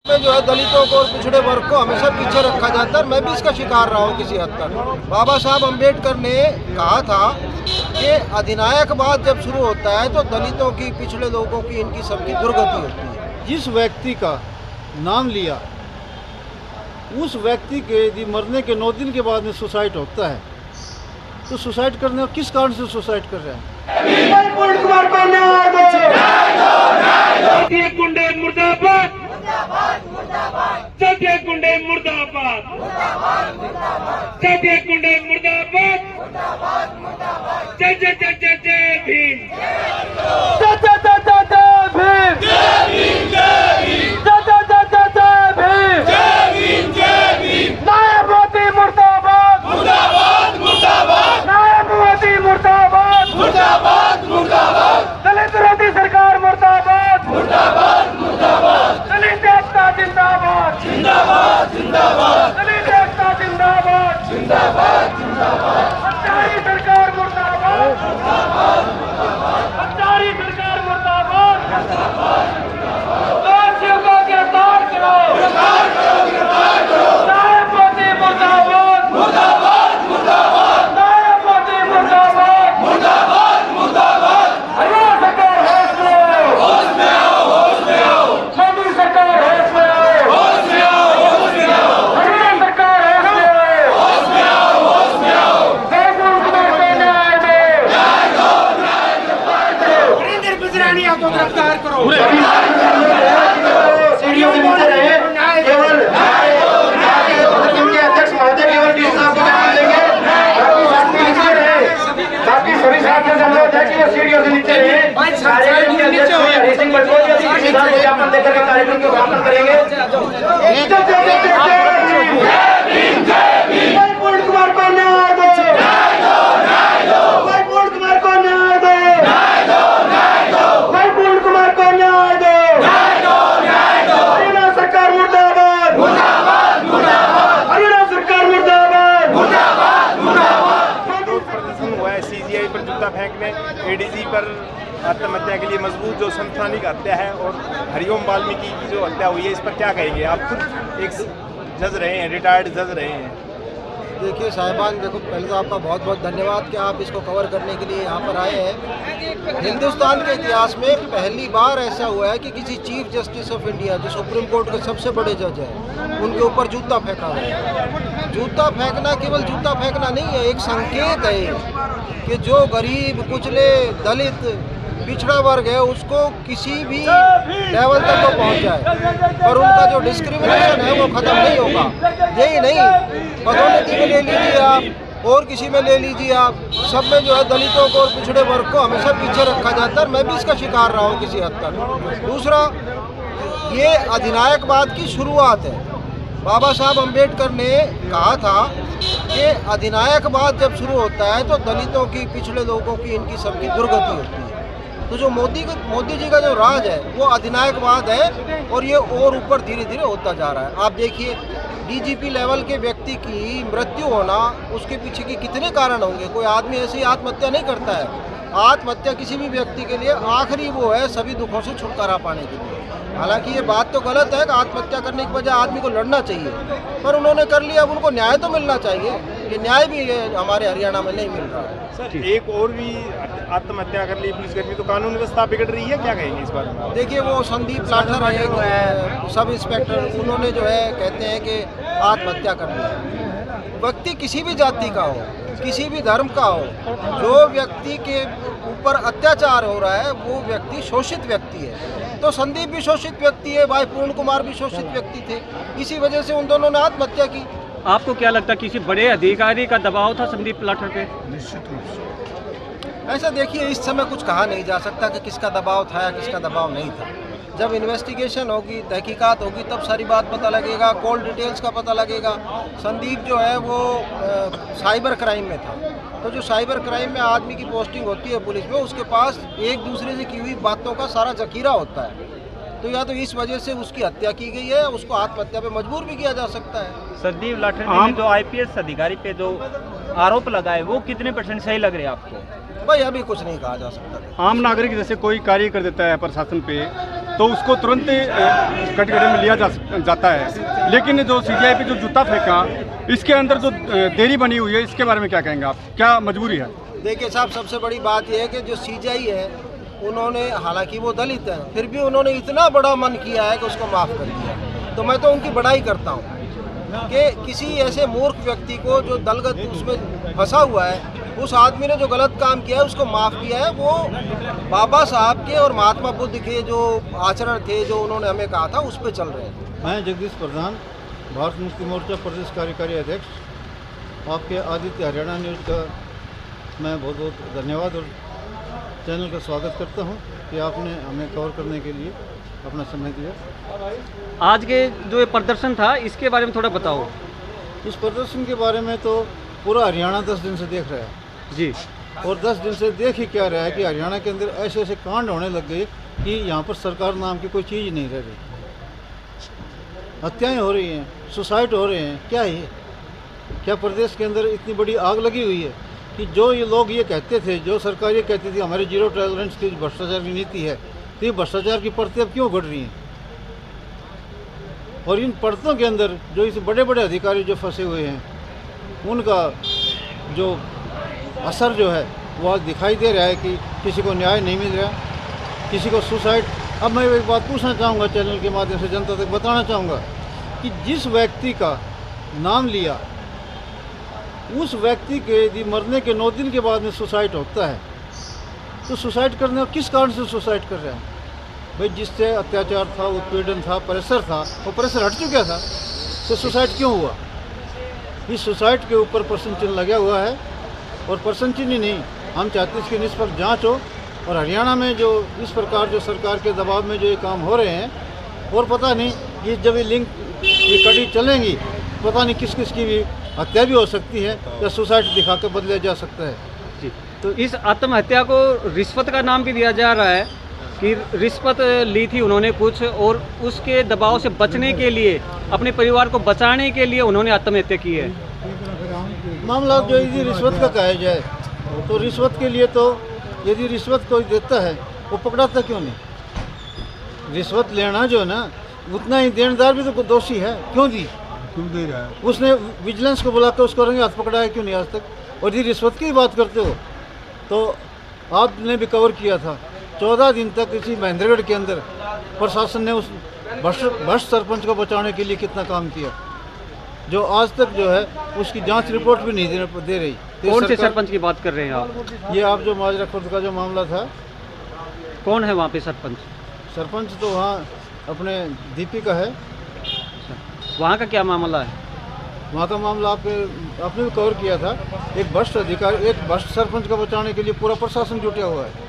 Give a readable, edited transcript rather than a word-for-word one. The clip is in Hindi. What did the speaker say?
में जो है दलितों को और पिछड़े वर्ग को हमेशा पीछे रखा जाता है। मैं भी इसका शिकार रहा हूँ किसी हद तक। बाबा साहब अम्बेडकर ने कहा था कि अधिनायकवाद जब शुरू होता है तो दलितों की, पिछड़े लोगों की, इनकी सबकी दुर्गति होती है। जिस व्यक्ति का नाम लिया उस व्यक्ति के यदि मरने के 9 दिन के बाद में सुसाइड होता है तो सुसाइड करने का किस कारण से सुसाइड कर रहे हैं? पूर्ण कुमार को न्याय दो, गुंडे मुर्दाबाद, जातीय गुंडे मुर्दाबाद, जातीय गुंडे मुर्दाबाद, जय जय जय जय जय भीम, जय जय जय जय जय भीम, जय भीम, जय भीम, जय जय जय जय जय भीम, जय भीम, जय भीम, नायब मोदी मुर्दाबाद, मुर्दाबाद, मुर्दाबाद, नायब मोदी मुर्दाबाद, मुर्दाबाद, मुर्दाबाद, दलित विरोधी सरकार मुर्दाबाद, मुर्दाबाद, मुर्दाबाद, दलित एकता जिंदाबाद, जिंदाबाद, जिंदाबाद, दलित एकता जिंदाबाद, जिंदाबाद, जिंदाबाद, हत्यारी सरकार मुर्दाबाद, मुर्दाबाद, हत्यारी सरकार मुर्दाबाद, दोषियों को गिरफ्तार करो, गिरफ्तार करो, गिरफ्तार करो, नायब मोदी मुर्दाबाद, मुर्दाबाद, मुर्दाबाद, नायब मोदी मुर्दाबाद, मुर्दाबाद, मुर्दाबाद, हरियाणा सरकार होश में आओ, होश में आओ, होश में आओ, मोदी सरकार होश में आओ, होश में आओ, होश में आओ, हरियाणा सरकार होश में आओ, होश में आओ, होश में आओ, पूर्ण कुमार को न्याय दो, न्याय दो, न्याय दो, वीरेंद्र बिजरानिया को गिरफ्तार करो, सीढ़ियों के नीचे रहे, केवल न्याय दो, न्याय दो, के अध्यक्ष महोदय केवल डीसी साहब को न्याय देंगे, बाकी नीचे रहे, बाकी सभी साथियों से अनुरोध है कि वो सीढ़ियों से नीचे रहे। कार्यक्रम के अध्यक्ष हरि सिंह बटोल जी किसी साथ ज्ञापन देकर के कार्यक्रम को समापन करेंगे। पूर्ण कुमार को न्याय दो, न्याय दो, न्याय दो, पूर्ण कुमार को न्याय दो, न्याय दो, न्याय दो, पूर्ण कुमार को न्याय दो, न्याय दो, न्याय दो, हरियाणा सरकार मुर्दाबाद, मुर्दाबाद, मुर्दाबाद, हरियाणा सरकार मुर्दाबाद, मुर्दाबाद, मुर्दाबाद। प्रदर्शन हुआ है सीजीआई पर जूता फेंकने, एडीजी पर आत्महत्या के लिए मजबूत जो संस्थानिक हत्या है और हरिओम वाल्मीकि की जो हत्या हुई है, इस पर क्या कहेंगे? आप खुद एक जज रहे हैं, रिटायर्ड जज रहे हैं। देखिए साहिबान, देखो पहले तो आपका बहुत बहुत धन्यवाद कि आप इसको कवर करने के लिए यहाँ पर आए हैं। हिंदुस्तान के इतिहास में पहली बार ऐसा हुआ है कि किसी चीफ जस्टिस ऑफ इंडिया, जो सुप्रीम कोर्ट के सबसे बड़े जज हैं, उनके ऊपर जूता फेंका हुआ है। जूता फेंकना केवल जूता फेंकना नहीं है, एक संकेत है कि जो गरीब, कुचले, दलित, पिछड़ा वर्ग है उसको किसी भी लेवल तक वो पहुँच जाए और उनका जो डिस्क्रिमिनेशन है वो ख़त्म नहीं होगा। यही नहीं, पदोन्नति में ले लीजिए आप और किसी में ले लीजिए आप, सब में जो है दलितों को और पिछड़े वर्ग को हमेशा पीछे रखा जाता है। मैं भी इसका शिकार रहा हूँ किसी हद तक। दूसरा, ये अधिनायकवाद की शुरुआत है। बाबा साहब अम्बेडकर ने कहा था कि अधिनायकवाद जब शुरू होता है तो दलितों की, पिछड़े लोगों की, इनकी सबकी दुर्गति होती है। तो जो मोदी जी का जो राज है वो अधिनायकवाद है और ये और ऊपर धीरे धीरे होता जा रहा है। आप देखिए, डीजीपी लेवल के व्यक्ति की मृत्यु होना, उसके पीछे के कितने कारण होंगे। कोई आदमी ऐसे ही आत्महत्या नहीं करता है। आत्महत्या किसी भी व्यक्ति के लिए आखिरी वो है सभी दुखों से छुटकारा पाने के लिए। हालांकि ये बात तो गलत है कि आत्महत्या करने की बजाय आदमी को लड़ना चाहिए, पर उन्होंने कर लिया, अब उनको न्याय तो मिलना चाहिए। ये न्याय भी हमारे हरियाणा में नहीं मिल रहा है। सर, एक और भी आत्महत्या कर ली पुलिसकर्मी, तो कानून व्यवस्था बिगड़ रही है, क्या कहेंगे इस बारे में? देखिए, वो संदीप लाठर है, सब इंस्पेक्टर, उन्होंने जो है कहते हैं कि आत्महत्या कर ली। व्यक्ति किसी भी जाति का हो, किसी भी धर्म का हो, जो व्यक्ति के ऊपर अत्याचार हो रहा है वो व्यक्ति शोषित व्यक्ति है। तो संदीप भी शोषित व्यक्ति है, भाई पूर्ण कुमार भी शोषित व्यक्ति थे, इसी वजह से उन दोनों ने आत्महत्या की। आपको क्या लगता है किसी बड़े अधिकारी का दबाव था संदीप लाठर पे? निश्चित रूप से ऐसा देखिए, इस समय कुछ कहा नहीं जा सकता कि किसका दबाव था या किसका दबाव नहीं था। जब इन्वेस्टिगेशन होगी, तहकीकात होगी, तब सारी बात पता लगेगा, कॉल डिटेल्स का पता लगेगा। संदीप जो है वो साइबर क्राइम में था, तो जो साइबर क्राइम में आदमी की पोस्टिंग होती है पुलिस में, उसके पास एक दूसरे से की हुई बातों का सारा जखीरा होता है। तो या तो इस वजह से उसकी हत्या की गई है, उसको आत्महत्या पे मजबूर भी किया जा सकता है। संदीप लाठर ने जो आईपीएस अधिकारी पे जो आरोप लगाए वो कितने % सही लग रहे हैं आपको? भाई अभी कुछ नहीं कहा जा सकता। आम नागरिक जैसे कोई कार्य कर देता है प्रशासन पे तो उसको तुरंत कटघरे में लिया जाता है। लेकिन जो सीजीआई पे जो जूता फेंका, इसके अंदर जो देरी बनी हुई है, इसके बारे में क्या कहेंगे आप? क्या मजबूरी है? देखिए साहब, सबसे बड़ी बात यह है कि जो सीजीआई है उन्होंने, हालांकि वो दलित है, फिर भी उन्होंने इतना बड़ा मन किया है कि उसको माफ़ कर दिया। तो मैं तो उनकी बड़ाई करता हूँ कि किसी ऐसे मूर्ख व्यक्ति को जो दलगत उसमें फंसा हुआ है, उस आदमी ने जो गलत काम किया है उसको माफ़ किया है। वो बाबा साहब के और महात्मा बुद्ध के जो आचरण थे, जो उन्होंने हमें कहा था, उस पर चल रहे हैं। मैं जगदीश प्रधान, भारत मुक्ति मोर्चा प्रदेश कार्यकारी अध्यक्ष, आपके आदित्य हरियाणा न्यूज़ का मैं बहुत बहुत धन्यवाद और चैनल का स्वागत करता हूं कि आपने हमें कवर करने के लिए अपना समय दिया। आज के जो ये प्रदर्शन था, इसके बारे में थोड़ा बताओ। इस प्रदर्शन के बारे में तो पूरा हरियाणा 10 दिन से देख रहा है जी, और 10 दिन से देख ही क्या रहा है कि हरियाणा के अंदर ऐसे ऐसे कांड होने लग गए कि यहाँ पर सरकार नाम की कोई चीज़ नहीं रह रही। हत्याएं हो रही हैं, सुसाइड हो रहे हैं। क्या है? क्या प्रदेश के अंदर इतनी बड़ी आग लगी हुई है कि जो ये लोग ये कहते थे, जो सरकार ये कहती थी हमारी जीरो टॉलरेंस की भ्रष्टाचार की नीति है, तो ये भ्रष्टाचार की परतें अब क्यों घट रही हैं? और इन परतों के अंदर जो इस बड़े बड़े अधिकारी जो फंसे हुए हैं, उनका जो असर जो है वो आज दिखाई दे रहा है कि किसी को न्याय नहीं मिल रहा, किसी को सुसाइड। अब मैं एक बात पूछना चाहूँगा, चैनल के माध्यम से जनता तक बताना चाहूँगा कि जिस व्यक्ति का नाम लिया, उस व्यक्ति के यदि मरने के 9 दिन के बाद में सुसाइड होता है, तो सुसाइड करने और किस कारण से सुसाइड कर रहे हैं? भाई जिससे अत्याचार था, उत्पीड़न था, प्रेशर था, वो प्रेशर हट चुका था, तो सुसाइड क्यों हुआ? इस सुसाइड के ऊपर प्रश्न चिन्ह लगा हुआ है। और प्रश्न चिन्ह ही नहीं, हम चाहते हैं इसकी निष्पक्ष जांच हो। और हरियाणा में जो इस प्रकार जो सरकार के दबाव में जो ये काम हो रहे हैं, और पता नहीं ये जब ये कड़ी चलेंगी, पता नहीं किस किस की भी हत्या भी हो सकती है या सुसाइड दिखा कर बदला जा सकता है। जी। तो इस आत्महत्या को रिश्वत का नाम भी दिया जा रहा है कि रिश्वत ली थी उन्होंने कुछ, और उसके दबाव से बचने के लिए, अपने परिवार को बचाने के लिए उन्होंने आत्महत्या की है। मामला जो यदि रिश्वत का कहा जाए, तो रिश्वत के लिए तो यदि रिश्वत कोई देता है वो पकड़ाता क्यों नहीं? रिश्वत लेना जो है ना, उतना ही देनदार भी तो दोषी है। क्यों दी? क्यों दे रहा है? उसने विजिलेंस को बुलाकर उसको रंगे हाथ पकड़ा है क्यों नहीं आज तक? और यदि रिश्वत की बात करते हो तो आपने भी कवर किया था, 14 दिन तक इसी महेंद्रगढ़ के अंदर प्रशासन ने उस भ्रष्ट सरपंच को बचाने के लिए कितना काम किया, जो आज तक जो है उसकी जांच रिपोर्ट भी नहीं दे रही। कौन से सरपंच की बात कर रहे हैं आप? ये आप जो माजरा खुर्द का जो मामला था। कौन है वहाँ पे सरपंच? सरपंच तो वहाँ अपने दीपी का है। वहाँ का क्या मामला है? वहाँ का मामला आपने भी कवर किया था। एक भ्रष्ट अधिकारी, एक भ्रष्ट सरपंच को बचाने के लिए पूरा प्रशासन जुटा हुआ है।